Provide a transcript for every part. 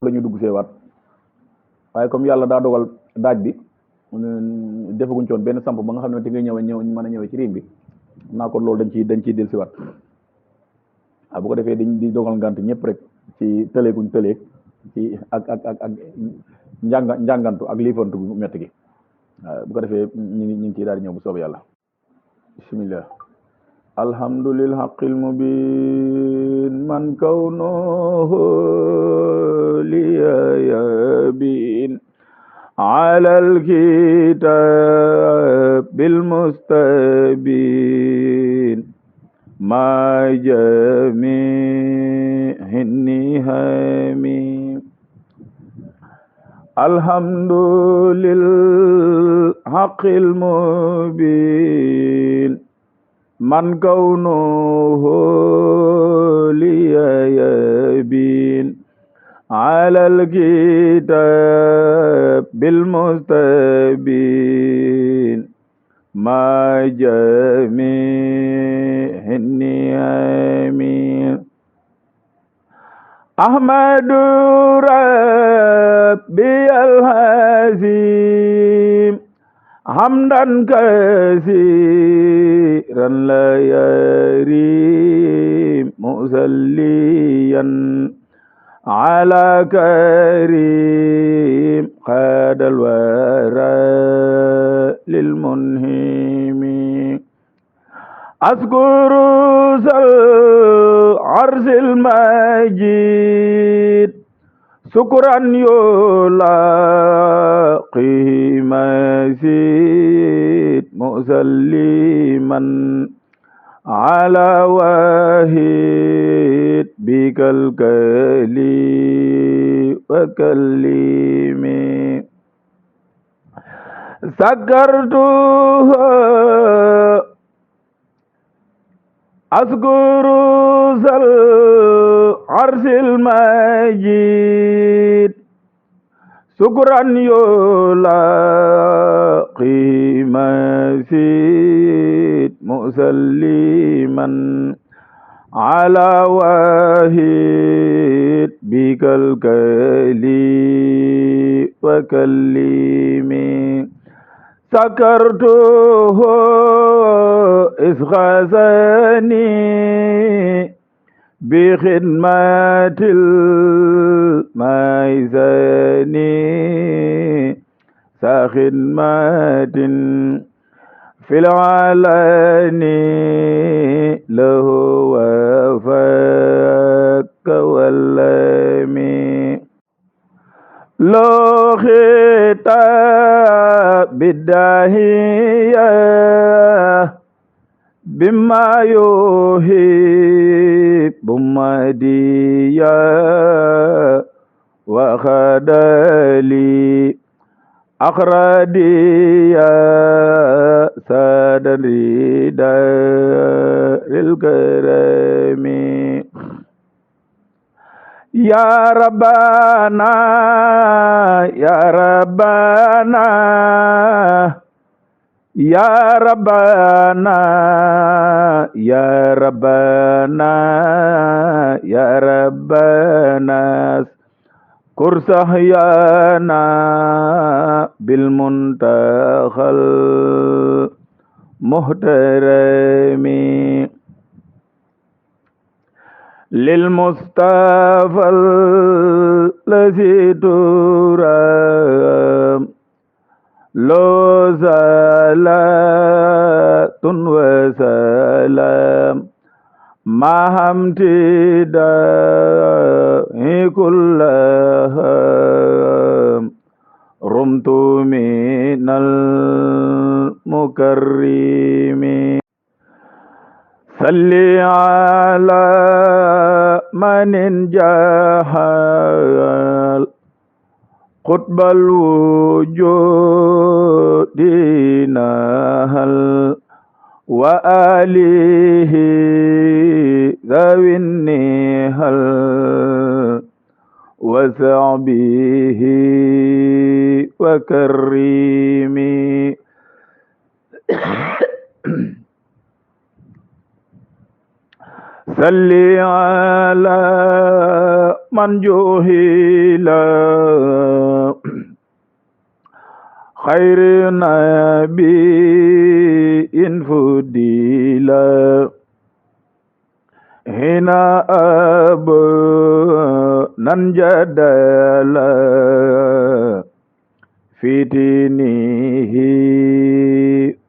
la ñu dugg seewaat waaye comme yàlla daa dogal daaj bi defaguñ ci woon benn samp ba nga xam ne te ngay ñëw mën a ñëwee ci riim bi naa ko loolu dañ ciy del siwaat waaw bu ko defee dañ di dogal ngant ñëpp rek ci tëleeguñ tëleeg ci ak njàngantu ak liifantu gu métti gi waaw bu ko defee ñu ngi ciy daal di ñëw bu soobee yàlla bismillah alhamdulil haqqil mubin man kawnuhu liya yabin ala alkitab bil mustabin ma jami'in nihami alhamdulil haqqil mubin man kawnuhu liya yabin ala alkitab bil mustabin ma jami'in nihami ahmadu rabbi alhazim hamdan kasiran la yarim musalliyan ala karim qadal wara lil munhimi askuru sal arsil majid sukran yulaqi mazid musalliman ala wahid bikal kali wa kallimi sakartuhu askuru zal arsil majid sukran yulaqi mazid musalliman ala wahid bikal kali wa kallimi sakartuhu isghazani bi khidmatil maizani sa khidmatin fil alani lahu wafaka wallami lo khita bidahiya bima yuhibbu madiya wa khadali akradiya sadarida lil karami ya rabbana ya rabbana ya rabbana ya rabbana ya rabbana kursahyana bil muntakhal muhtarami lil mustafa allazi turam lo salatun wa salam mahamtida kullaham rumtu minal mukarrimi salli ala manin jahal qutbal wujudi nahal wa alihi zawin nihal wa sahbihi wa karrimi salli ala man juhila khairu nabiin fudila hina abu nan jadala fitinihi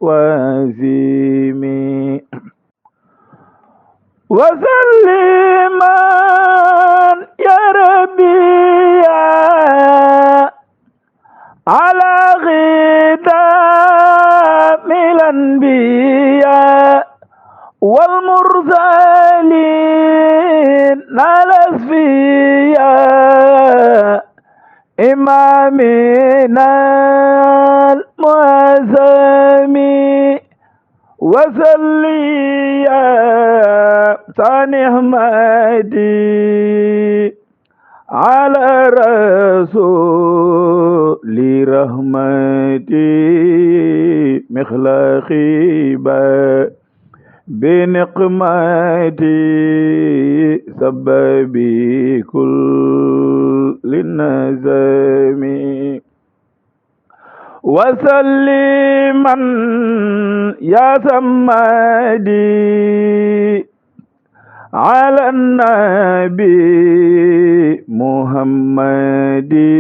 wazimi wasalliman ya rabbi ala khidamil anbiya wal mursalin nalasfiya imamina al-muazzami wasalliya sanihmadi ala rasuli rahmati mikhlaqi ba biniqmati sababi kulli nazami wasalliman ya samadi ala nabi muhammadi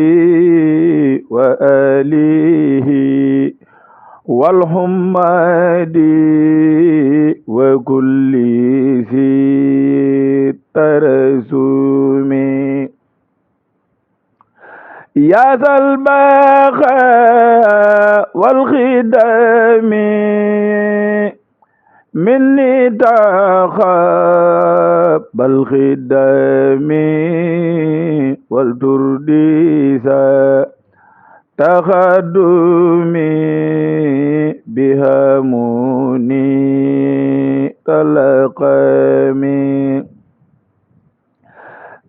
wa alihi wal humadi wa kulli fi tarasumi ya zal baqa wal khidami minni taxabbal khidami wal turdisa taxadumi bihamuni talaqami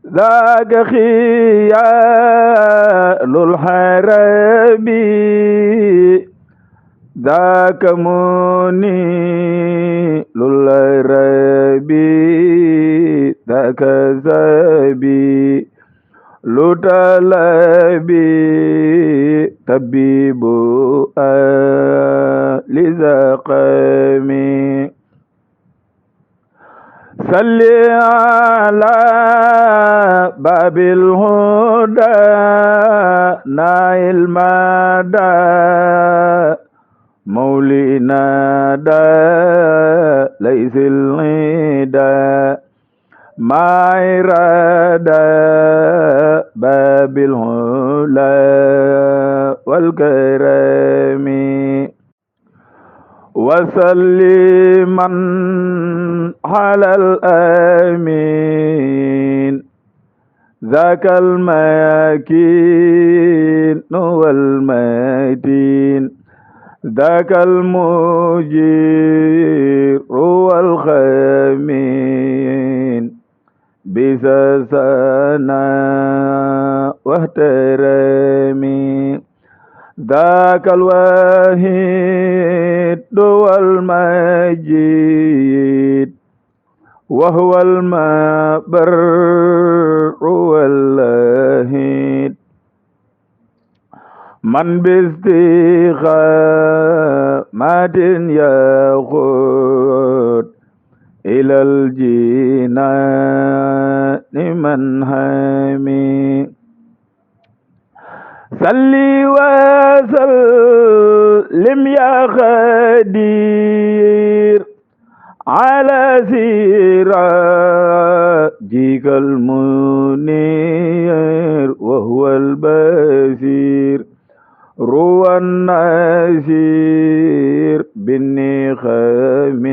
ذاك خيال الحربي ذاك منيل الربي ذاك زبي لطلبي طبيب لزقمي صل على باب الهدى نائل المدى مولنا دا ليس الغدا ما إرادة باب الهدى والكرم وسلما على الأمين ذاك المكين والمتين ذاك المجير والخمين بسسنا واحترمي ذاك الوحيد والمجيد وهو المبر واللهيد من باستقامة يخوض إلى الجنان منهمي صلي وسلم يا قدير على سراجك المنير وهو البصير روى النذير بالنخام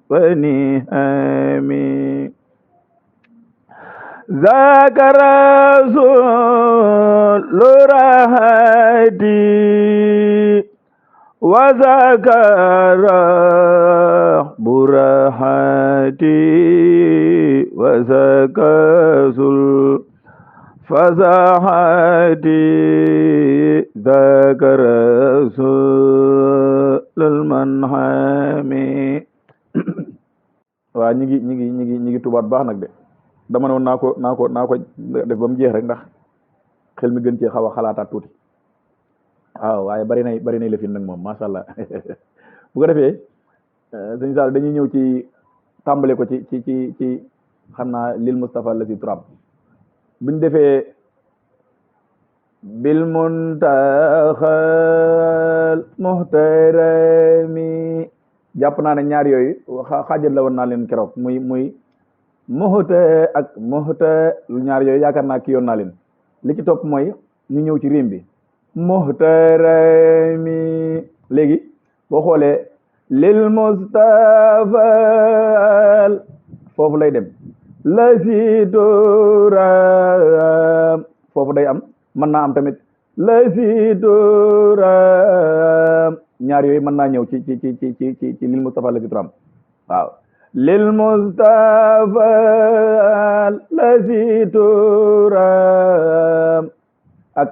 ونهام ذاك رسول رهدي وذاك رب رحتي وذاك ذو فزاحتي ذاك رسول المنحم waa ñi ngi tubaat baax nag de dama ne woon naa ko def ba mu jeex rek ndax xel mi gën cee xaw a xalaataat tuuti waaw waaye bari nay lëfin nag moom macha allah bu ko defee sëñ Sall dañuy ñëw ci tàmbale ko ci xam naa lil Mustafa la si turab buñ defee bil muntaxal muhtarami jàpp naa ne ñaar yooyu xaajat la woon naa leen keroog muy muhta ak muhta lu ñaar yooyu yaakaar naa ki yoon naa leen li ci topp mooy ñu ñëw ci rim bi muhtarami léegi boo xoolee lil Mustafa foofu lay dem la si turam foofu day am mën naa am tamit la si turam ñaar yooyu mën naa ñëw ci lil Mustafa la si turam waaw lil Mustafa la si turam ak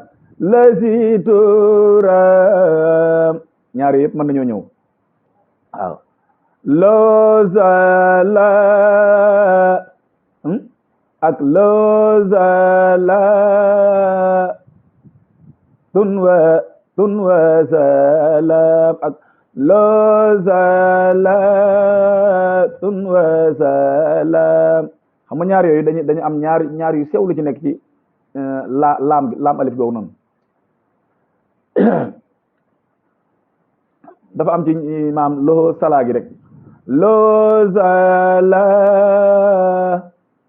la si turam ñaar yooyu yëpp mën nañoo ñëw waaw lozala ak lozala tunwa salam ak lozala tunwa salam xam nga ñaar yooyu dañu am ñaar yu sew lu ci nekk ci laam alif googu noonu dafa am ci maam loo salaa gi rek loo zala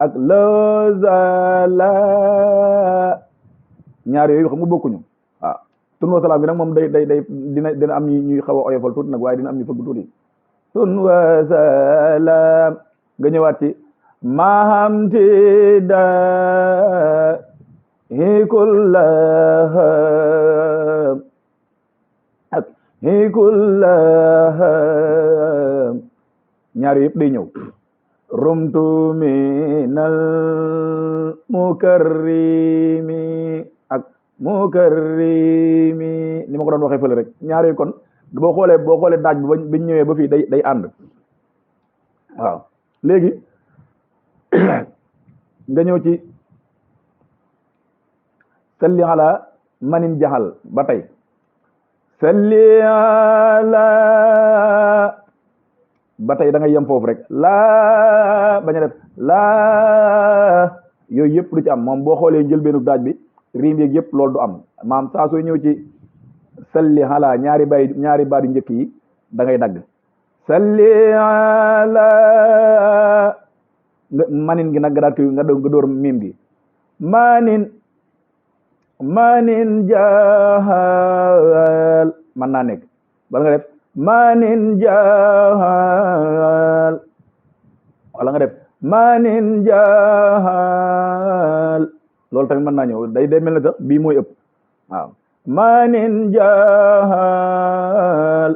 ak loo zala ñaar yooyu xam nga bokkuñu waaw tun wa salaam gi nag moom day dina am ñuy xaw a oyofal tuuti nag waaye dina am ñu fëgg tuuti tun wa salaam nga ñëwaat ci mahamti da hikullaha ak hikullaha ñaar yëpp day ñëw rumtu minal mukarrimi ak mukarrimi ni ma ko doon waxee fële rek ñaar yooyu kon boo xoolee daaj bi bañ ñëwee ba fii day ànd waaw léegi nga ñëw ci salli ala manin jaxal ba tey salli ala ba tey da ngay yem foofu rek laa bañ a def laa yooyu yëpp du ci am moom boo xoolee njëlbeenu daaj bi riim yeeg yëpp loolu du am maam saa sooy ñëw ci salli ala ñaari baat yu njëkk yi da ngay dagg salli ala manin gi nag nga daal nga door miim gi manin jaxal man naa nekk bala nga def manin jaxal wala nga def manin jaxal loolu tamit mën naa ñëw day mel ne sax bii mooy ëpp waaw manin jaxal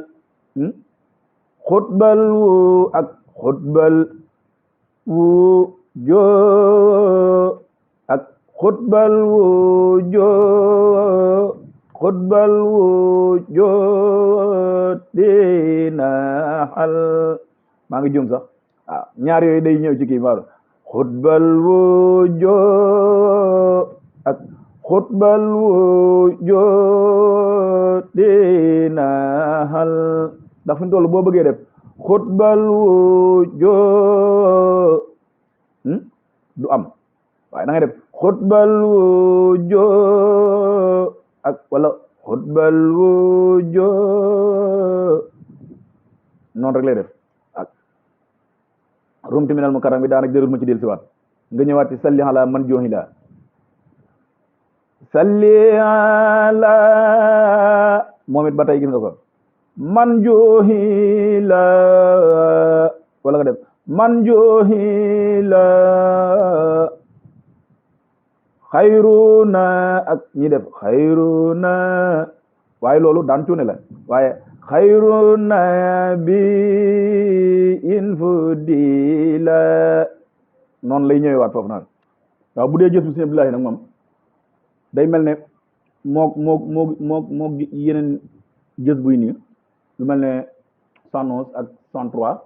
xutbal wu ak xutbal wu joo ak xutbal wu joo xutbal wu joo dina xal maa ngi juum sax waaw ñaar yooyu day ñëw ci kii maaru xutbal wu joo ak xutbal wu joo dina xal ndax fi mu toll boo bëggee def xutbal wu joo du am waaye da ngay def xutbal wu joo ak wala xutbal wu joo noonu rek lay def ak rumti minal mukarram bi daanaka jërul ma ci del siwaat nga ñëwaat ci salli ala man jooxila salli ala moom it ba tey gis nga ko man jooxila wala nga def man jooxila xayruna ak ñi def xayruna waaye loolu daan cuune la waaye xayruna bi infudila noonu lay ñëwee waat foofu naan waaw bu dee gës bu sëñ Abdoulahi nag moom day mel ne mook yeneen gës buy nii lu mel ne 111 ak 103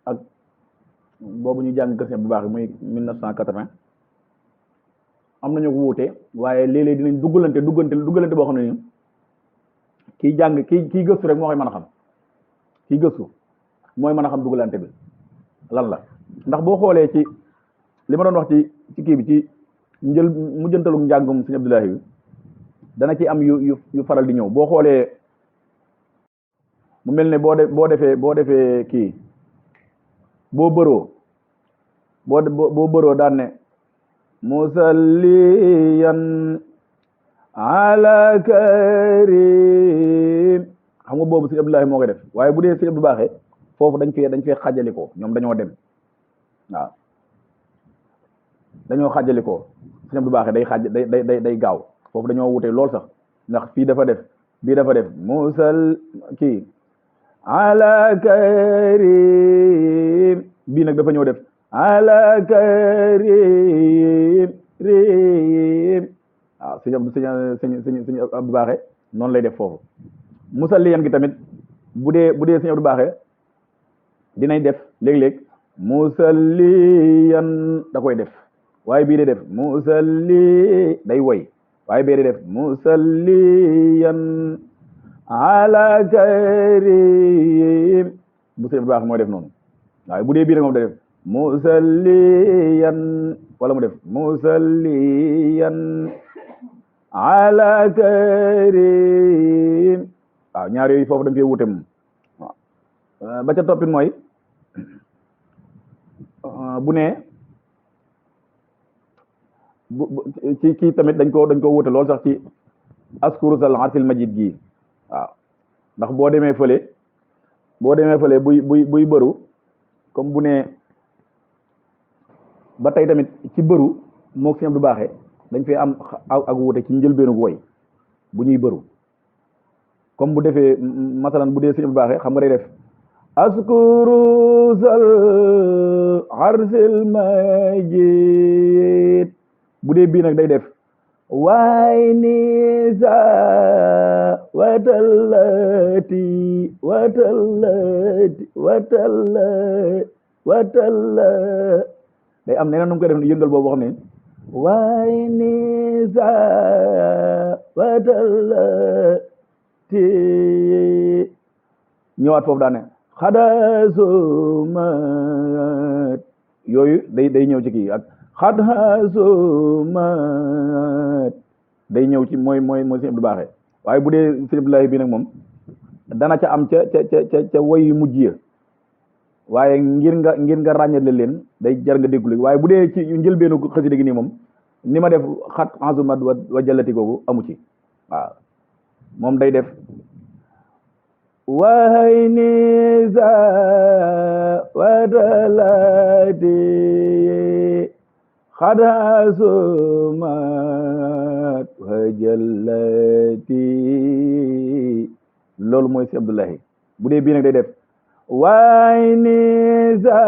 ak boobu ñu jàng kër bu baax muy 1980 am nañu ko wuute waaye léeg-léeg dinañ duggalante boo xam ne nii kiy jàng kii gëstu rek moo koy mën a xam kii gëstu mooy mën a xam duggalante bi lan la ndax boo xoolee ci li ma doon wax ci kii bi ci mujjantalu njàngum Sëñ Abdoulahi bi dana ci am yu faral di ñëw boo xoolee mu mel ne boo defee kii boo bëroo daan ne musalliyan ala karim xam nga boobu Sëñ Abdoulahi moo koy def waaye bu dee Sëñ Abdou Baaxe foofu dañ fee xajalikoo ñoom dañoo dem waaw dañoo xajalikoo Sëñ Abdou Baaxe day day gaaw foofu dañoo wute lool sax ndax bii dafa def musal kii ala karim bii nag dafa ñëw def ala karim rim waaw Sëñ Abdou Baaxe noonu lay def foofu musalliyan gi tamit bu dee Sëñ Abdou Baaxe dinay def léeg-léeg musalliyan da koy def waaye bii day def musalli day woy waaye bii day def musalliyan ala karim bu Sëñ Abdou Baaxe mooy def noonu waaye bu dee bii rek moom day def musalliyan wala mu def musalliyan ala karim waaw ñaar yooyu foofu dañ koy wute moom waaw ba ca toppit mooy bu ne ci kii tamit dañ ko wute lool sax ci askuru sal arsil majid gii waaw ndax boo demee fële buy bëru comme bu ne ba tey tamit ci bëru mook Sëñ Abdou Baaxe dañ fee am ak wute ci njëlbeenu woy bu ñuy bëru comme bu defee masalan bu dee Sëñ Abdou Baaxe xam nga day def askuru sal arsil majid bu dee bii nag day def waay ni sa watallati day am neneen nu mu koy def yëngal boobu xam ne waay ni sa watallati ñëwaat foofu daane xadasumat yooyu day ñëw ci kii ak xadasumat day ñëw ci mooy Sëñ Abdou Baaxe waaye bu dee Sëñ Abdoulahi bi nag moom dana ca am ca woy yu mujj ya waaye ngir nga ràññale leen day jar nga déglu waaye bu dee ci njëlbeenu xasida gi nii moom ni ma def xat asumat wa jallati googu amu ci waaw moom day def waay ni sa watalati xadasumat wa jallati loolu mooy Sëñ Abdoulahi bu dee bii nag day def waay ni sa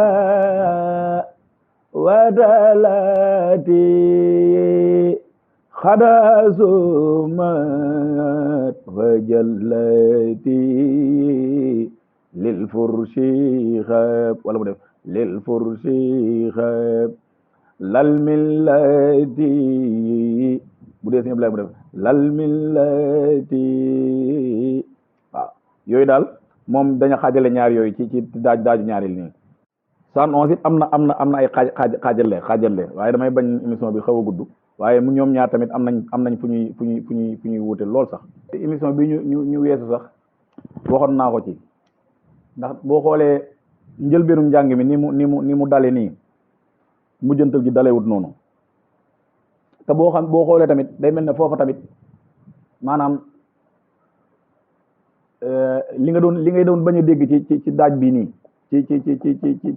watalati xadasumat wa jallati lil furshi xab wala mu def lil furshi xab lal millati bu dee Sëñ Abdoulahi mu def lal millati waaw yooyu daal moom dañu xaajale ñaar yooyu ci daaju ñaaril nii san on it am na ay xaajale waaye damay bañ émission bi xaw a gudd waaye mu ñoom ñaar tamit am nañ fu ñuy wuute lool sax émission bi ñu weesu sax waxoon naa ko ci ndax boo xoolee njëlbeenu njàng mi ni mu dale nii mujjantal gi dalewut noonu te boo xoolee tamit day mel ne foofa tamit maanaam li ngay doon bañ a dégg ci daaj bi nii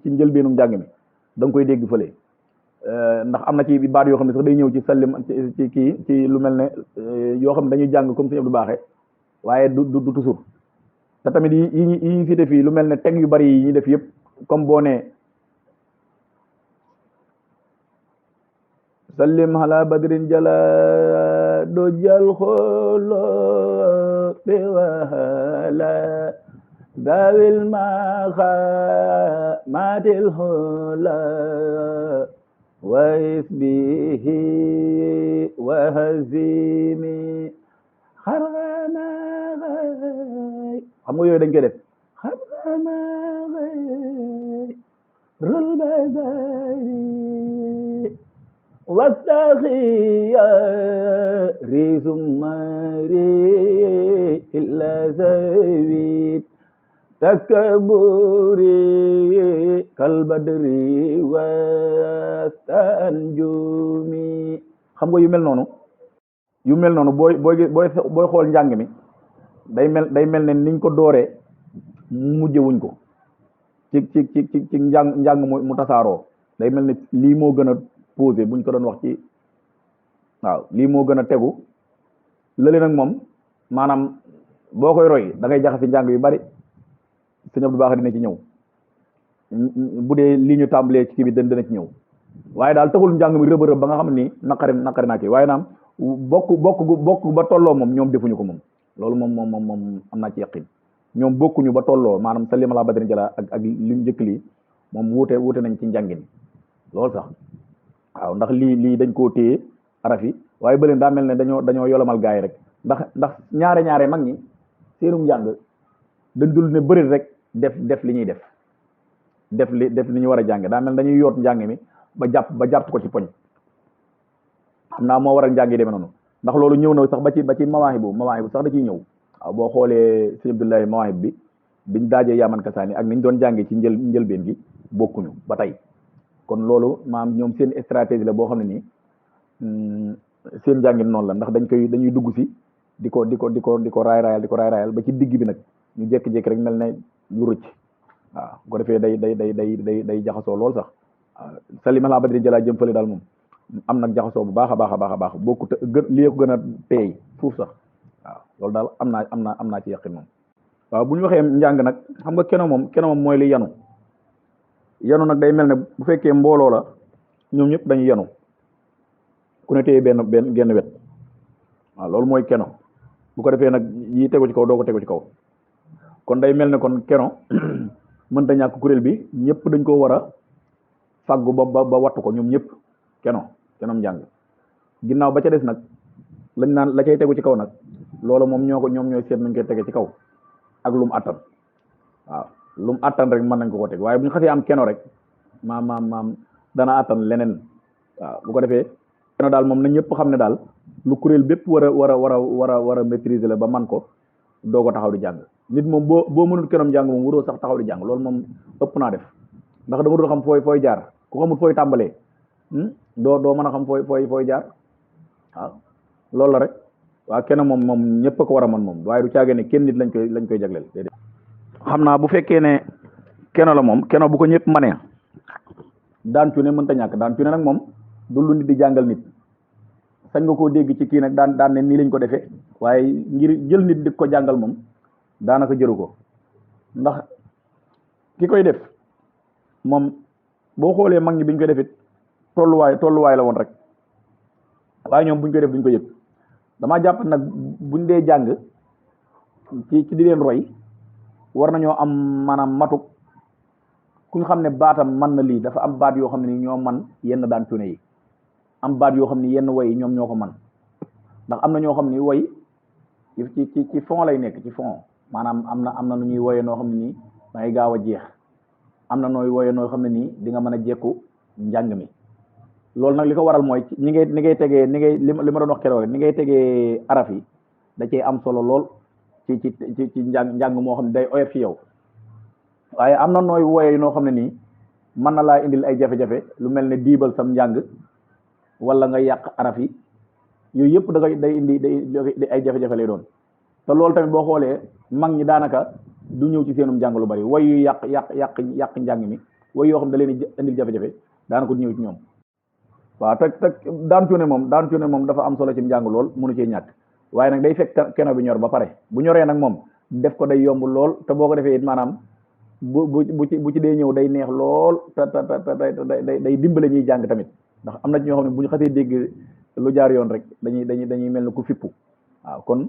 ci njëlbeenu njàng mi da nga koy dégg fële ndax am na ci baat yoo xam ne sax day ñëw ci sallim ci kii ci lu mel ne yoo xam ne dañuy jàng comme Sëñ Abdou Baaxe waaye du toujours te tamit yi ñu cité fii lu mel ne teg yu bari yi ñu def yëpp comme boo ne sallim ala badrin jala do jal xolo be wahala ذوي المقامات الهلا وحسبه وهزيمي xarxana xay xam nga yooyu dañ koy def xarxana xay rul bazari wastaxiya risumari illa zawit takaburi kalbadri wastanjumi xam nga yu mel noonu booy xool njàng mi day mel ne niñ ko dooree mujje wuñ ko ci njàng mu tasaaroo day mel ne lii moo gën a posé buñ ko doon wax ci waaw lii moo gën a tegu lële nag moom maanaam boo koy roy da ngay jaxasi njàng yu bari sëñ Abdou Baax dina ci ñëw bu dee lii ñu tàmbalee ci kii bi dana ci ñëw waaye daal taxul njàng mi rëb ba nga xam ni naqari naa kii waaye naam bokk ba tolloo moom ñoom defuñu ko moom loolu moom am naa ci yaqin ñoom bokkuñu ba tolloo maanaam sa limala badrin jala ak lim njëkk lii moom wuute nañ ci njàngin loolu sax waaw ndax lii dañ koo téye araf yi waaye bëleen daa mel ne dañoo yolomal gaay rek ndax ñaare mag ñi seenum njàng dañ dul ne bëri rek def li ñuy def li ñu war a jànge daa mel dañuy yoot njàng mi ba jàpp ko ci poñ xam naa moo waral njàng yi demee noonu ndax loolu ñëw na sax ba ci mawaahibu sax da ciy ñëw waaw boo xoolee sëñ Abdullahi mawaahib biñ daajee Yaaman Kasaani ak niñ doon jàngee ci njëlbeen gi bokkuñu ba tey kon loolu maam ñoom seen stratégie la boo xam ne nii seen njàngin noonu la ndax dañuy dugg si di ko raay-raayal ba ci digg bi nag ñu jékki-jékki rek mel ne lu rëcc waaw bu ko defee day jaxasoo lool sax waaw salima la badri jëlaa jëm fële daal moom am nag jaxasoo bu baax a baax bokkut lii ko gën a teey fuuf sax waaw loolu daal am naa ci yaqin moom waaw bu ñu waxee njàng nag xam nga keno moom mooy li yanu nag day mel ne bu fekkee mbooloo la ñoom ñëpp dañuy yanu ku ne téye benn genn wet waaw loolu mooy keno bu ko defee nag yi tegu ci kaw doo ko tegu ci kaw kon day mel ne kon keno mënta ñàkk kuréel bi ñëpp dañ ko war a fàggu ba wattu ko ñoom ñëpp kenom njàng ginnaaw ba ca des nag lañ naan la cay tegu ci kaw nag loolu moom ñoom ñooy seet nañ koy tege ci kaw ak lu mu attan waaw lu mu attan rek mën nañ ko teg waaye bu ñu xasee am keno rek maam dana attan leneen waaw bu ko defee keno daal moom na ñëpp xam ne daal lu kuréel bépp war a maîtriser la ba man ko doo ko taxaw di jàng nit moom boo mënul kenom jàng moom waroo sax taxaw di jàng loolu moom ëpp naa def ndax dama dul xam fooy jaar ku xamul fooy tàmbalee doo mën a xam fooy jaar waaw loolu la rek waaw keno moom ñëpp a ko war a mën moom waaye du caagee ne kenn nit lañ koy jagleel déedéet xam naa bu fekkee ne keno la moom keno bu ko ñëpp manee daan cu ne mënta ñàkk daan cu ne nag moom du lu nit di jàngal nit sañ nga koo dégg ci kii nag daan ne nii lañ ko defee waaye ngir jël nit di ko jàngal moom daanaka jëru ko ndax ki koy def moom boo xoolee mag ñi biñ koy defit tolluwaay la woon rek waaye ñoom buñ koy def duñ ko yëg damaa jàpp nag buñ dee jàng ci di leen roy war nañoo am maanaam matuk ku ñu xam ne baatam man na lii dafa am baat yoo xam ne ni ñoo man yenn daan cune yi am baat yoo xam ne yenn woy yi ñoom ñoo ko man ndax am na ñoo xam ne woy ci fond lay nekk ci fond maanaam am na nu ñuy woyee noo xam ne nii dangay gaaw a jeex am na nooy woyee noo xam ne nii di nga mën a jekku njàng mi loolu nag li ko waral mooy ni ngay tegee li ma doon wax keroog ni ngay tegee araf yi da cee am solo lool ci njàng moo xam ne day oyof ci yow waaye am na nooy woyee noo xam ne nii mën na laa indil ay jafe-jafe lu mel ne diibal sam njàng wala nga yàq araf yi yooyu yëpp day indi ay jafe-jafe lay doon te loolu tamit boo xoolee mag ñi daanaka du ñëw ci seenum njàng lu bari woy yu yàq njàng mi woy yoo xam ne da leen indil jafe-jafe daanaka du ñëw ci ñoom waaw te daan cuune moom dafa am solo ci njàng lool mënu cee ñàkk waaye nag day fekk keno bi ñor ba pare bu ñoree nag moom def ko day yomb lool te boo ko defee it maanaam bu ci dee ñëw day neex lool te day dimbale ñuy jàng tamit ndax am na ci ñoo xam ne bu ñu xasee dégg lu jaar yoon rek dañuy mel ne ku fippu waaw kon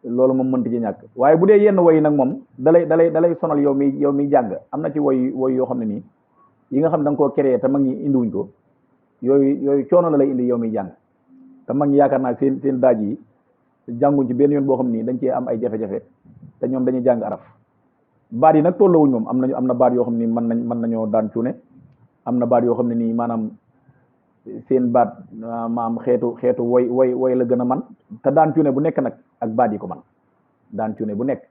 loolu moom mënta ci ñàkk. waaye bu dee yenn woy nag moom dalay sonal yow mi jàng. am na ci woy yoo xam ne nii yi nga xam ne da nga koo créé te mag ñi indiwuñ ko, yooyu coono la lay indi yow mi jàng. te mag ñi yaakaar naa seen daaj yi jànguñ ci benn yoon boo xam ni dañ cee am ay jafe-jafe, te ñoom dañuy jàng araf. baat yi nag tolluwuñ moom, am na baat yoo xam ni mën nañoo daan cuune, am na baat yoo xam ne nii maanaam seen baat maam xeetu woy la gën a man. te daan cuune bu nekk nag ak baat yi ko man, daan cuune bu nekk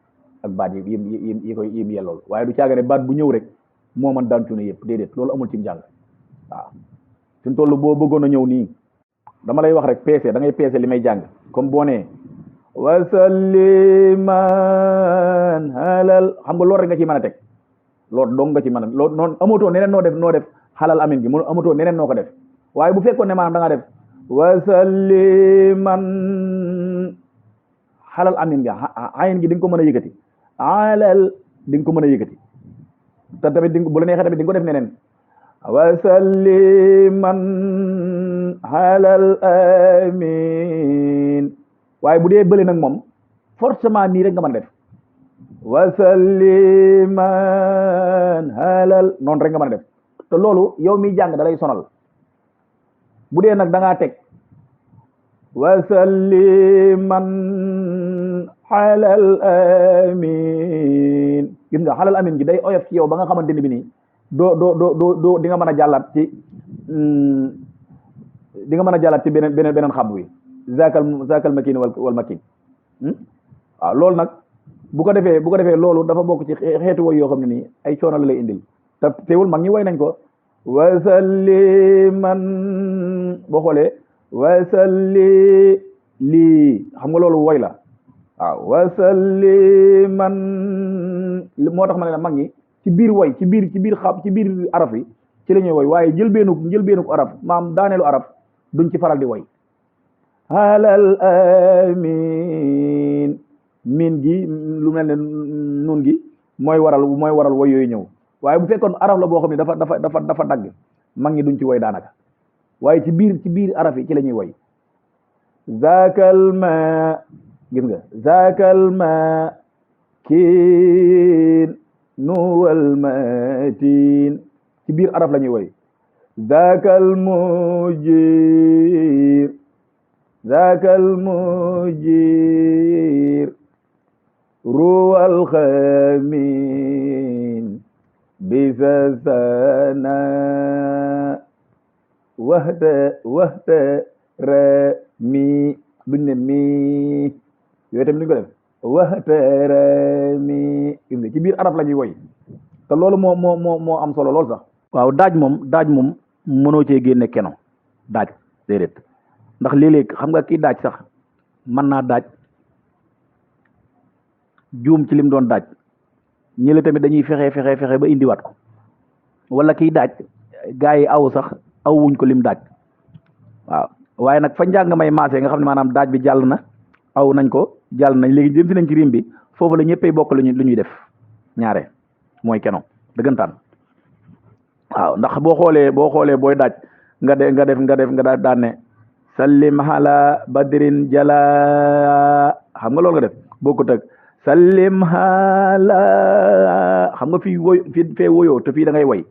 ak baat yi koy yim yellool. waaye du caagane baat bu ñëw rek moo man daan cuune yëpp, déedéet, loolu amul ci njàng. waaw suñ toll boo bëggoon a ñëw nii, dama lay wax rek peese, da ngay peese li may jàng. comme boo nee wasalliman halal, xam nga loolu rek nga ci mën a teg, loolu dong nga ci mën a, loolu noonu amatoo neneen noo def xalal amin gi mu amatoo neneen noo ko def. waaye bu fekkoon ne maanaam da nga def wasalliman xalal amin gi, ayin gi di nga ko mën a yëkkati, alal di nga ko mën a yëkkati, te tamit bu la neexee tamit di nga ko def neneen wasalliman xalal amin. waaye bu dee bële nag moom forcément nii rek nga mën a def wasalliman halal, noonu rek nga mën a def. te loolu yow miy jàng da lay sonal. bu dee nag da ngaa teg wasalliman halal amin, gis nga halal amin gi day oyof ci yow ba nga xamante ni bi nii doo di nga mën a jàllaat ci beneen xab wi zakal makin wal makin. waaw loolu nag bu ko defee loolu dafa bokk ci xeetu woy yoo xam ne nii ay coono la lay indil. te teewul mag ñi woy nañ ko wasalliman, boo xoolee wasalli lii, xam nga loolu woy la. waaw wasalliman moo tax ma ne la mag ñi ci biir woy ci biir araf yi ci la ñuy woy, waaye njëlbeenuk araf maam daaneelu araf duñ ci faral di woy. halal amin, min gi lu mel ne nun gi mooy waral woy yooyu ñëw. waaye bu fekkoon araf la boo xam ne dafa dagg, mag ñi duñ ci woy daanaka. waaye ci biir araf yi ci la ñuy woy. zakal ma, gis nga zakal ma kiin nuwal matin, ci biir araf la ñuy woy. zakal mujir ruwal xamin bisa sana waxta rami, duñ ne mi, yooyu tamit duñ ko def waxta rami, ci biir arab la ñuy woy. te loolu moo am solo lool sax. waaw daaj moom mënoo cee génne keno daaj, déedéet. ndax léeg-léeg xam nga kii daaj sax mën naa daaj juum ci lim doon daaj, ñële tamit dañuy fexe ba indiwaat ko. wala kii daaj gaa yi aw sax aw wuñ ko lim daaj. waaw waaye nag fa njàng may maase nga xam ne maanaam daaj bi jàll na, aw nañ ko jàll nañ, léegi jëm si nañ ci rim bi, foofu la ñëppay bokk lu ñuy def ñaare mooy keno dëggantaan. waaw ndax boo xoolee booy daaj nga daan ne sallim ala badrin jala, xam nga loolu nga def bokkut ak sallim ala, xam nga fii fee woyoo te fii da ngay woy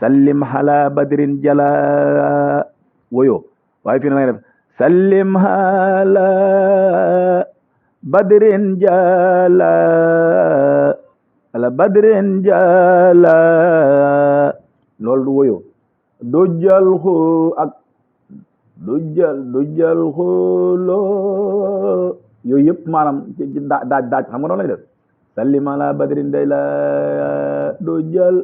sallim ala badrin jala woyoo, waaye fii da ngay def sallim ala badrin jala loolu du woyoo. dojjal xu ak dojjal xuloo, yooyu yëpp maanaam daaj xam nga noonu lay def sallim ala badrin day la dojjal,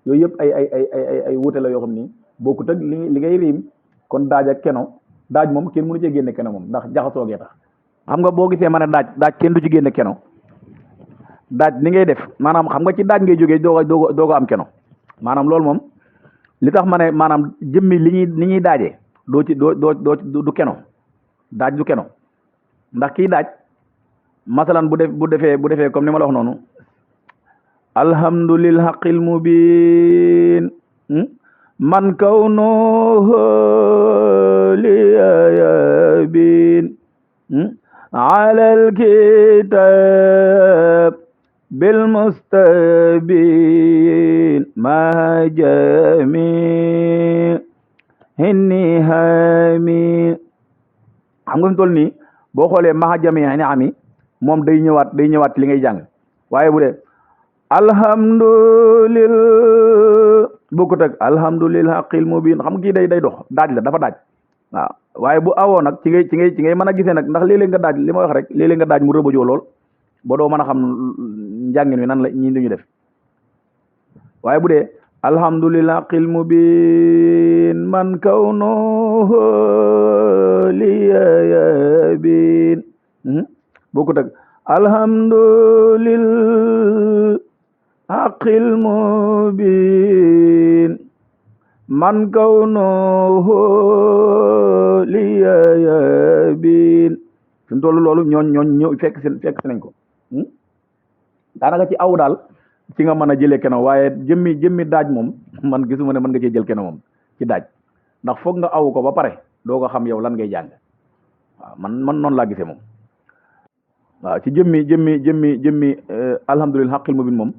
yooyu yëpp ay wute la yoo xam ni bokkut ak li ngay riim. kon daaj ak keno, daaj moom kenn mënu cee génne keno moom ndax jaxasoo gee tax. xam nga boo gisee ma ne daaj kenn du ci génne keno, daaj ni ngay def maanaam xam nga ci daaj ngay jógee doo ko am keno. maanaam loolu moom li tax ma ne maanaam jëmmi ni ñuy daajee du keno, daaj du keno. ndax kii daaj masalan bu defee comme ni ma la wax noonu alhamdulil haqqil mubin man kawnuhu li yabin على الكتاب بالمستبين ما جميع النهام. xam nga fi toll nii boo xoolee maxa jami ni ami moom day ñëwaat li ngay jàng waaye bu dee alhamdulil bokkut ak alhamdulil haqil mubin xam nga kii day dox daaj la dafa daaj waaw waaye bu awoo nag ci ngay mën a gisee nag ndax léeg-léeg nga daaj li ma wax rek léeg-léeg nga daaj mu rëbëjoo lool ba doo mën a xam njàngin wi nan la ñi duñu def waaye bu dee alhamdulil haqil mubin man kawnuhu liyabin bokkut ak alhamdulil haqil mubin man kawnuhu liyabin fi mu toll loolu ñooñ ñëw fekk si nañ ko daanaka ci aw daal ci nga mën a jëlee keno waaye jëmmi daaj moom man gisuma ne mën nga cee jël keno moom ci daaj ndax foog nga aw ko ba pare doo ko xam yow lan ngay jàng waaw man noonu laa gisee moom waaw ci jëmmi alhamdulilah xaqil mubin moom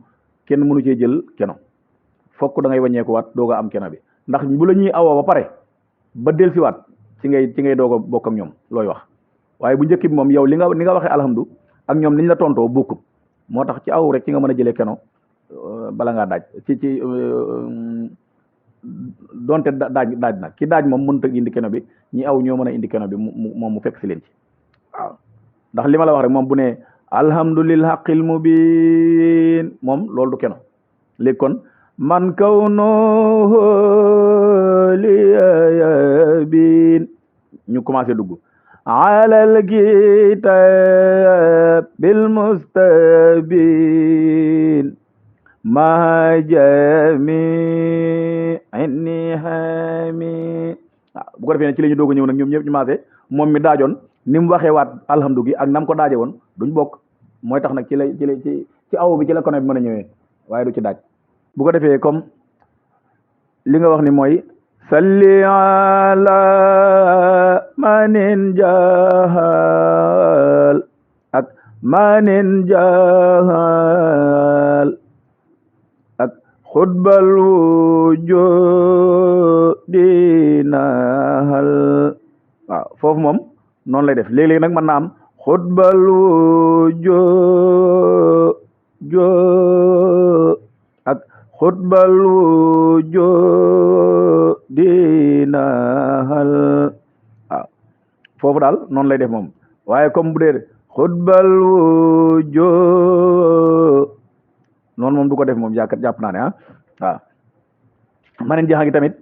kenn mënu cee jël keno fokk da ngay wàññeeku waat doo ko am keno bi ndax bu la ñuy awoo ba pare ba dellusiwaat ci ngay doog a bokk ak ñoom looy wax waaye bu njëkk bi moom yow ni nga waxee alhamdu ak ñoom niñ la tontoo bokkut moo tax ci aw rek ci nga mën a jëlee keno bala ngaa daaj ci donte daaj na ki daaj moom mënut a indi keno bi ñi aw ñoo mën a indi keno bi moom mu fekk si leen ci waaw ndax li ma la wax rek moom bu ne alhamdulil haqil mubin moom loolu du keno léegi kon man kawnuhu liyabin ñu commencé dugg alal kitab bil mustabin ma jami nihami bu ko defee ne ci la ñu doog a ñëw nag ñoom ñëpp ñu maase moom mi daajoon ni mu waxee waat alhamdu gi ak nam ko daaje woon duñ bokk mooy tax nag ci aw bi ci la kono bi mën a ñëwee waaye du ci daaj bu ko defee comme li nga wax ni mooy salli ala manin jahal ak manin jahal ak xutbal wujudi nahal waaw foofu moom noonu lay def léeg-léeg nag mën na am xutbal wujudi ak xutbal wujudi nahal waaw foofu daal noonu lay def moom waaye comme bu dee xutbal wujudi noonu moom du ko def moom jàpp naa ne waaw maneen jaxa gi tamit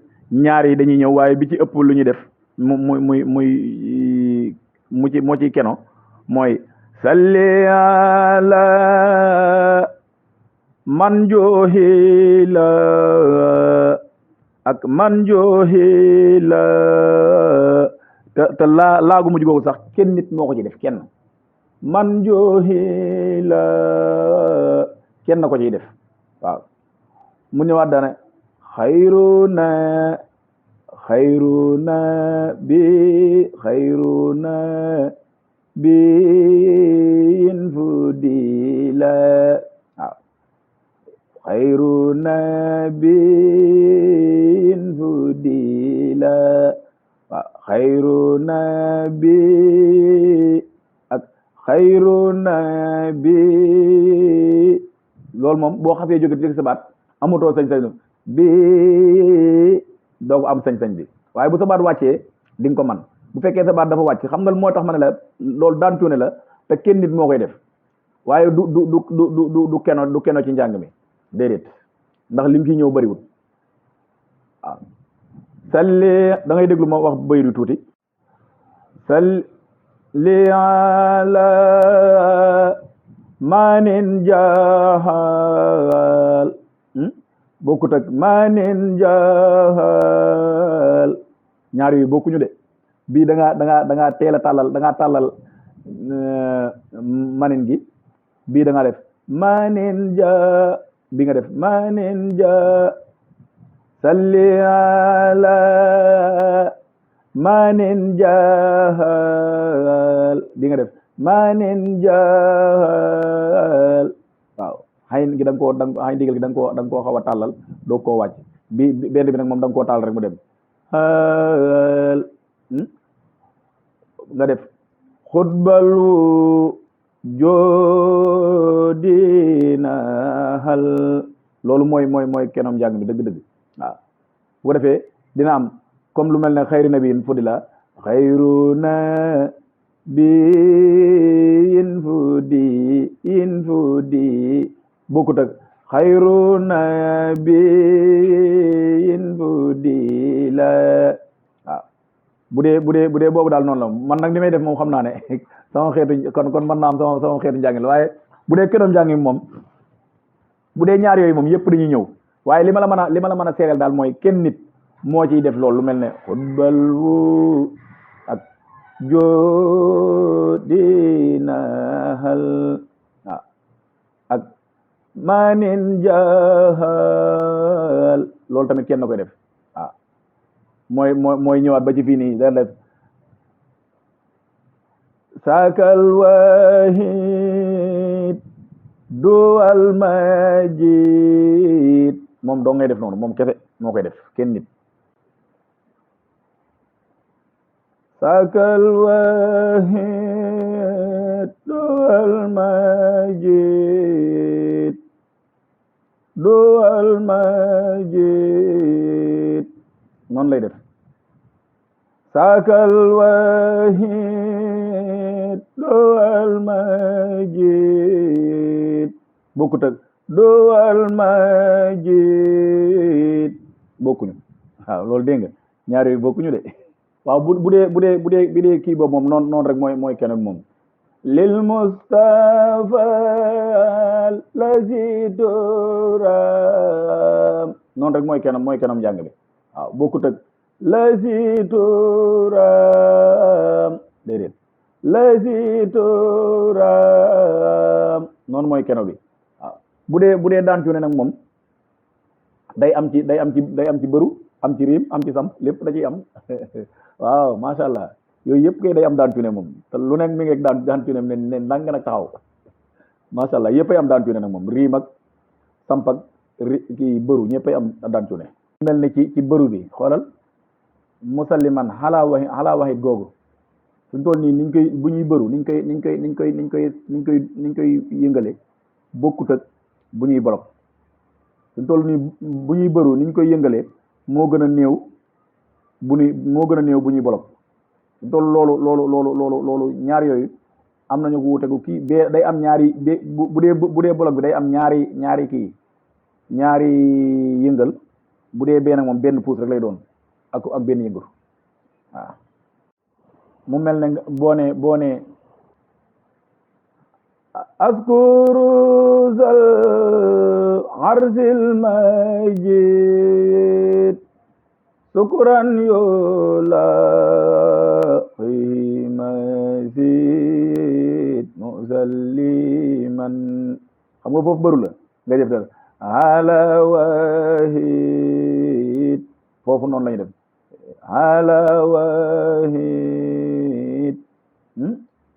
ñaar yi dañuy ñëw waaye bi ci ëpp lu ñuy def moo ciy keno mooy salli ala man joohila ak man joohila te laagu mujj googu sax kenn nit moo ko ci def kenn man joohila kenn na ko ciy def waaw mu ñëwaat dana xayruna bi infudila waaw xayruna bi infudila waaw xayruna bi ak xayruna bi loolu moom boo xasee jóge ci sa baat amutoo sañ-sañ bi doo ko am sañ-sañ bi waaye bu sa baat wàccee di nga ko man bu fekkee sa baat dafa wàcc xam nga moo tax ma ne la loolu daan cuune la te kenn nit moo koy def waaye du keno ci njàng mi déedéet ndax lim fi ñëw bëriwul waaw salli da ngay déglu ma wax bayru tuuti salli ala manin jahal bokkut ak manin jahal ñaar yooyu bokkuñu de bii da ngaa teel a tàllal da ngaa tàllal manin gi bii da ngaa def manin ja bi nga def manin ja salli ala manin jahal bi nga def manin jahal waaw xayn gi da nga koo xayn digal gi da nga koo xaw a tàllal doo koo wàcc benn bi nag moom da nga koo tàll rek mu dem hal nga def xutbalu joodina hal loolu mooy kenoom njàng mi dëgg-dëgg waaw bu ko defee dina am comme lu mel ne xayru nabiyin fudila xayru nabiyin fudi bokkut ak xayru nabiyin fudila waaw bu dee boobu daal noonu la man nag li may def moom xam naa ne sama xeetu kon man naa am sama xeetu njàngin la waaye bu dee kenoom njàng mi moom bu dee ñaar yooyu moom yëpp dañuy ñëw waaye li ma la mën a seereel daal mooy kenn nit moo ciy def loolu lu mel ne xutbal wu ak joodina hal waaw ak manin jahal loolu tamit kenn na koy def waaw mooy ñëwaat ba ci fii nii da def sakal wahid duwal majid moom doo ngay def noonu moom kese moo koy def kenn nit sakal wahid duwal majid noonu lay def sakal wahid duwal majid bokkut ak duwal majid bokkuñu waaw loolu dégg nga ñaar yooyu bokkuñu de waaw bu dee kii boobu moom noonu rek mooy kenn moom lil mustafa lazi turam noonu rek mooy kenn njàng bi waaw bokkut ak lazi turam déedéet lazi turam noonu mooy keno bi waaw bu dee daan cuune nag moom day am ci bëru am ci riim am ci sam lépp da ciy am waaw macha allah yooyu yëpp kay day am daan cuune moom te lu nekk mi ngi daan cuune ne ndànk nag taxaw macha allah yëpp ay am daan cuune nag moom riim ak samp ak kii bëru ñëpp ay am daan cuune mel ni ci bëru bi xoolal musalliman xalaa waxit googu suñ toll nii niñ koy bu ñuy bëru niñ koy yëngale bokkut ak bu ñuy bolok suñ toll nii bu ñuy bëru niñ koy yëngalee moo gën a néew bu ñuy bolok suñ toll loolu ñaar yooyu am nañu ko wutegu kii bee day am ñaari bu dee bolok bi day am ñaari kii ñaari yëngal bu dee benn moom benn puus rek lay doon ak benn yëngur waaw mu mel ne boo ne askuru zal arsil majid sukuran yola mazid musalliman xam nga foofu bëru la nga def dal ala wahid foofu noonu lañu def ala wahid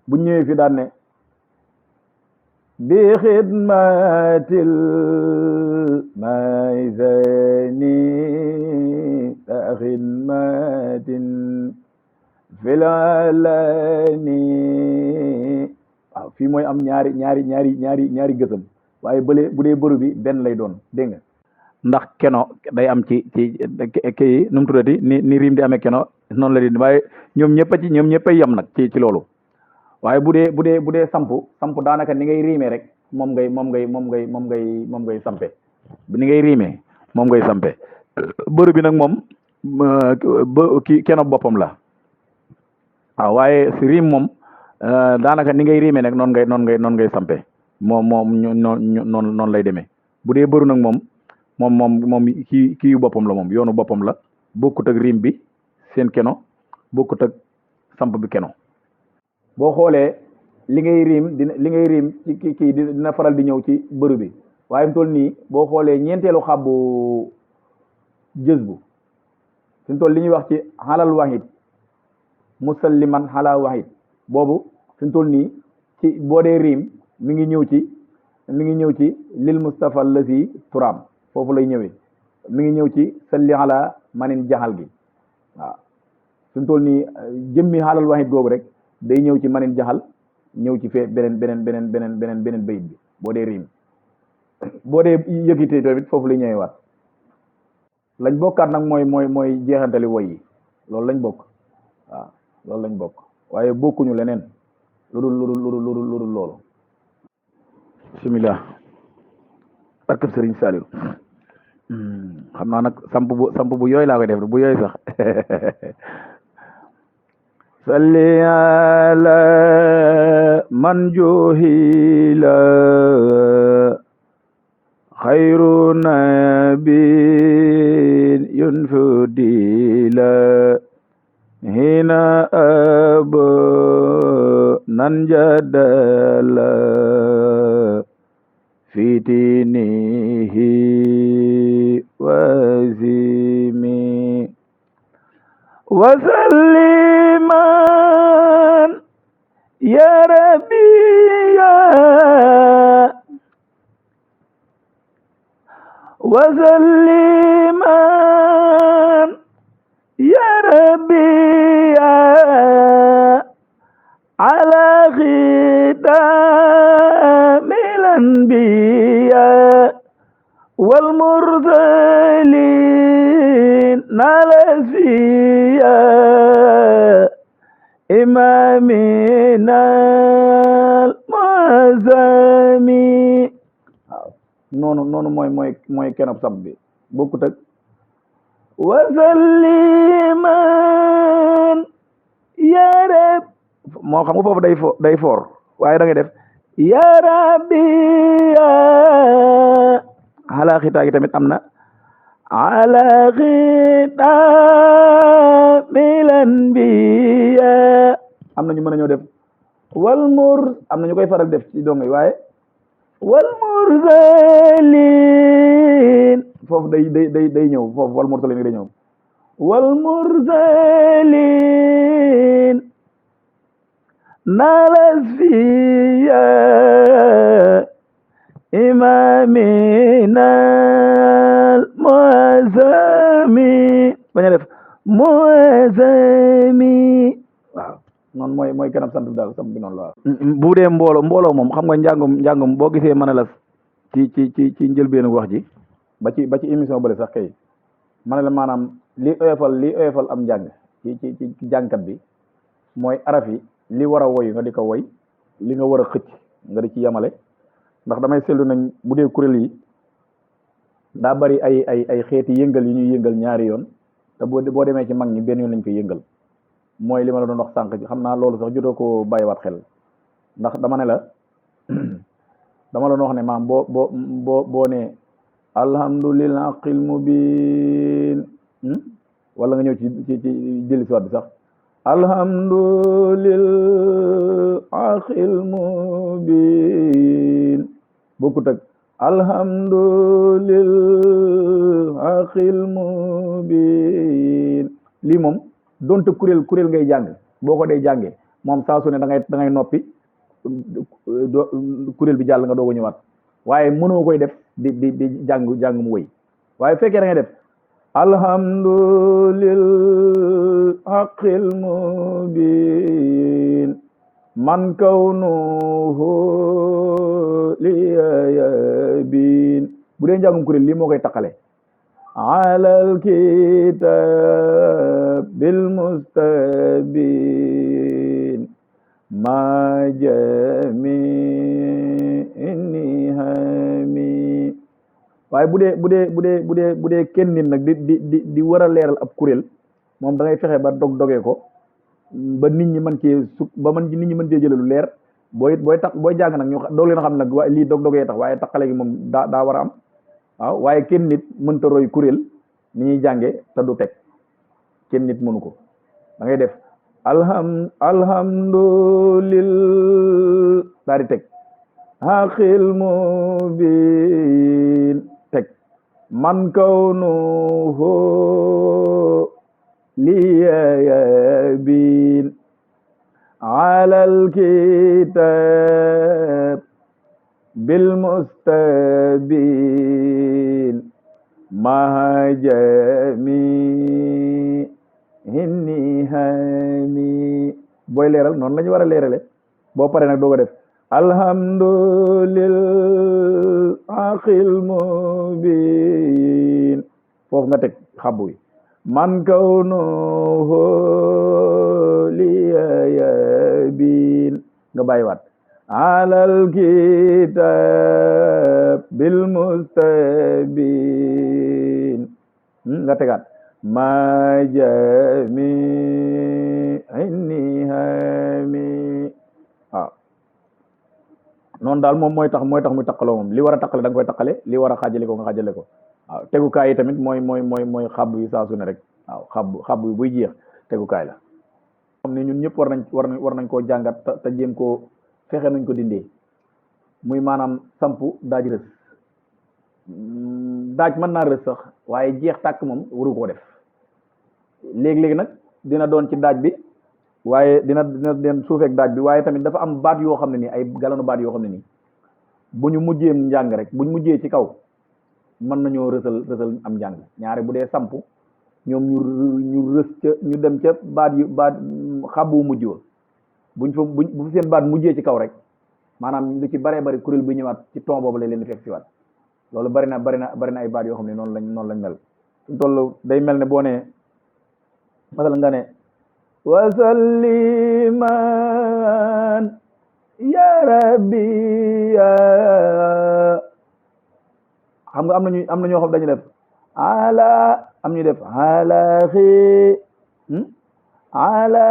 bu ñëwee fi daan ne bi xidmatil maysani ta xidmatin fil alani waaw fii mooy am ñaari gësam waaye bu dee bëru bi benn lay doon dégg nga ndax keno day am ci kii nu mu tuddati ni riim di amee keno noonu la di waaye ñoom ñëpp a yem nag ci loolu waaye bu dee samp daanaka ni ngay riimee rek moom ngay sampe ni ngay riimee moom ngay sampe bëru bi nag moom ki keno boppam la waaw waaye si riim moom daanaka ni ngay riimee nag noonu ngay sampe noonu lay demee bu dee bëru nag moom kii yu boppam la moom yoonu boppam la bokkut ak riim bi seen keno bokkut ak samp bi keno boo xoolee li ngay riim ci kii dina faral di ñëw ci bëru bi waaye mu toll nii boo xoolee ñeenteelu xàbbu jës bu fi mu toll li ñuy wax ci xalal wahid musalliman xalaa wahid boobu fi mu toll nii ci boo dee riim mi ngi ñëw ci lil Mustafa lasi turam foofu lay ñëwee mi ngi ñëw ci salli ala manin jaxal gi waaw suñu toll nii jëmmi xaalal waxit googu rek day ñëw ci manin jaxal ñëw ci fee beneen bayit bi boo dee riim boo dee yëkkite tamit foofu lay ñëwee waat lañ bokkaat nag mooy jeexantali woy yi loolu lañ bokk waaw loolu lañ bokk waaye bokkuñu leneen lu dul loolu bismillah barkab Sëriñ Saliou xam naa nag samp bu yooy laa koy def bu yooy sax salli ala man juhila khairu nabin yunfudila hina abu nan jadala fitinihi wazimi wasalliman ya rabbi ya wasalliman ya rabbi ya ala khitamil anbiya wal mursalin nalasfiya imamina al muazzami noonu mooy kenop sab bi bokkut ak wasalliman ya rab moo xam nga foofu day foor waaye da ngay def ya rabbi ala xitaa gi tamit am na ala xitaa milan biya am na ñu mën a ñoo def am na ñu koy faral def ci dongay waaye wal mursalin foofu day ñëw foofu wal mursalin day ñëw wal mursalin nalasfiya imamina muazzami bañ a def muazzami waaw noonu mooy kanam sant daal sant bi noonu la bu dee mbooloo moom xam nga njàngum boo gisee mën a la ci njëlbeenu wax ji ba ci émission bële sax kay mën a la maanaam li oyofal am njàng ci jàngkat bi mooy araf yi li war a woy nga di ko woy li nga war a xëcc nga di ci yamale ndax damay seetlu nañ bu dee kuréel yi daa bari ay xeeti yëngal yi ñuy yëngal ñaari yoon te boo demee ci mag ñi benn yoon lañ koy yëngal mooy li ma la doon wax sànq xam naa loolu sax jotoo ko bàyyiwaat xel ndax dama ne la dama la doon wax ne maam boo ne alhamdulillah aqil mubin wala nga ñëw ci jëli siwaat bi sax alhamdulillah aqil mubin bokkut ak alhamdulillah aqil mubin lii moom donte kuréel ngay jàng boo ko dee jàngee moom saa su ne da ngay noppi kuréel bi jàll nga doog a ñëwaat waaye mënoo koy def di jàng mu wëy waaye fekkee da ngay def alhamdulillah aqil mubin man kawnuhu liyabin bu dee njàngum kuréel lii moo koy taqale alal kitab bil mustabin ma jami inni hami waaye bu dee kenn nit nag di war a leeral ab kuréel moom da ngay fexe ba dogee ko ba nit ñi mën cee nit ñi mën cee jëlee lu leer booy jàng nag ñu doog leen a xam nag waaye lii dogee tax waaye taqale gi moom daa war a am waaw waaye kenn nit mënta roy kuréel ni ñuy jànge te du teg kenn nit mënu ko da ngay def alhamdulillah daa di teg aqil mubin teg man kawnuhu liyabin alal kitab bil mustabin mahajami hinni hami booy leeral noonu la ñu war a leerale boo pare nag doo ko def alhamdulil aqil mubin foofu nga teg xabbu yi man kawnuhu liyabin nga bàyyiwaat alal kitab bil mustabin nga tegaat majami inni hami waaw noonu daal moom mooy tax muy taqaloo moom li war a taqale da nga koy taqale li war a xaajale ko nga xaajale ko waaw tegukaay yi tamit mooy xab yi saa su ne rek waaw xab yi buy jeex tegukaay la xam ne ñun ñëpp war nañ koo jàngat te jéem koo fexe nuñ ko dindee muy maanaam sampu daaj rës daaj mën naa rës sax waaye jeex tàkk moom waru koo def léegi-léegi nag dina doon ci daaj bi waaye dina den suufeek daaj bi waaye tamit dafa am baat yoo xam ne nii ay galanu baat yoo xam ne nii bu ñu mujjee njàng rek bu ñu mujjee ci kaw mën nañoo rësal am njàng ñaare bu dee samp ñoom ñu rës ca ñu dem ca baat xabu mujj wa bu seen baat mujjee ci kaw rek maanaam lu ci baree bari kuréel bi ñëwaat ci ton boobu la leen di fekk si waat loolu bari na ay baat yoo xam ne noonu lañ mel suñ toll day mel ne boo nee masal nga ne wasalliman ya rabbi ya xam nga am na ñoo xam dañu def ala am ñu def ala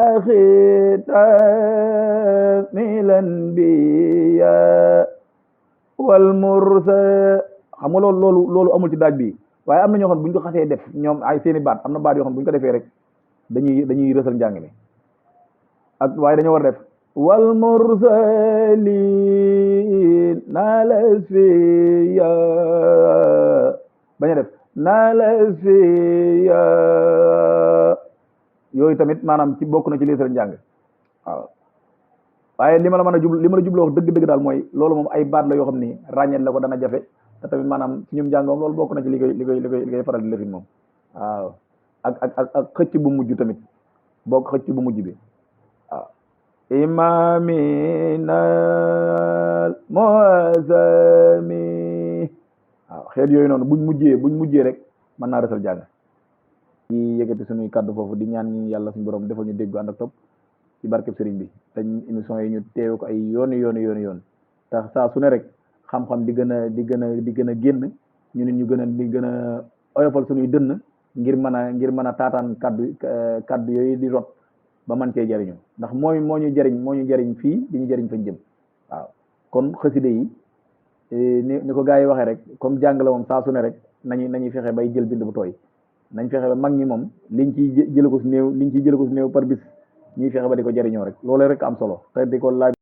xitamilan biya wal mursa xam nga loolu amul ci daaj bi waaye am na ñoo xam bu ñu ko xasee def ñoom ay seeni baat am na baat yoo xam bu ñu ko defee rek dañuy rësal njàng mi ak waaye dañoo war a def wal mursalin nalasfiya bañ a def nalasfiya yooyu tamit maanaam ci bokk na ci liisal njàng waaw waaye li ma la jubloo wax dëgg-dëgg daal mooy loolu moom ay baat la yoo xam ni ràññeet la ko dana jafe te tamit maanaam ci ñum njàngoom loolu bokk na ci li koy faral di lëfin moom waaw ak xëcc bu mujj tamit bokk xëcc bu mujj bi waaw imaminal moazami waaw xeet yooyu noonu buñ mujjee rek mën naa resal jàng ci yëkkati suñuy kàddu foofu di ñaan ñi yàlla suñu borom defal ñu dégg ànd ak topp ci barkeb sëriñ bi te émission yi ñu teewe ko ay yoon tax saa su ne rek xam-xam di gën a génn ñu nit ñu di gën a oyofal suñuy dënn ngir mën a taataan kaddu yooyu di rot ba man cee jariñu ndax moo ñu jariñ fii di ñu jariñ fañ jëm waaw kon xaside yi ni ko gars yi waxee rek comme jàng la moom saa su ne rek nañuy fexe bay jël bind bu tooy nañ fexe ba mag ñi moom liñ ciy jële ko si néew par bis ñuy fexe ba di ko jariñoo rek loolu rek am solo te di ko laaj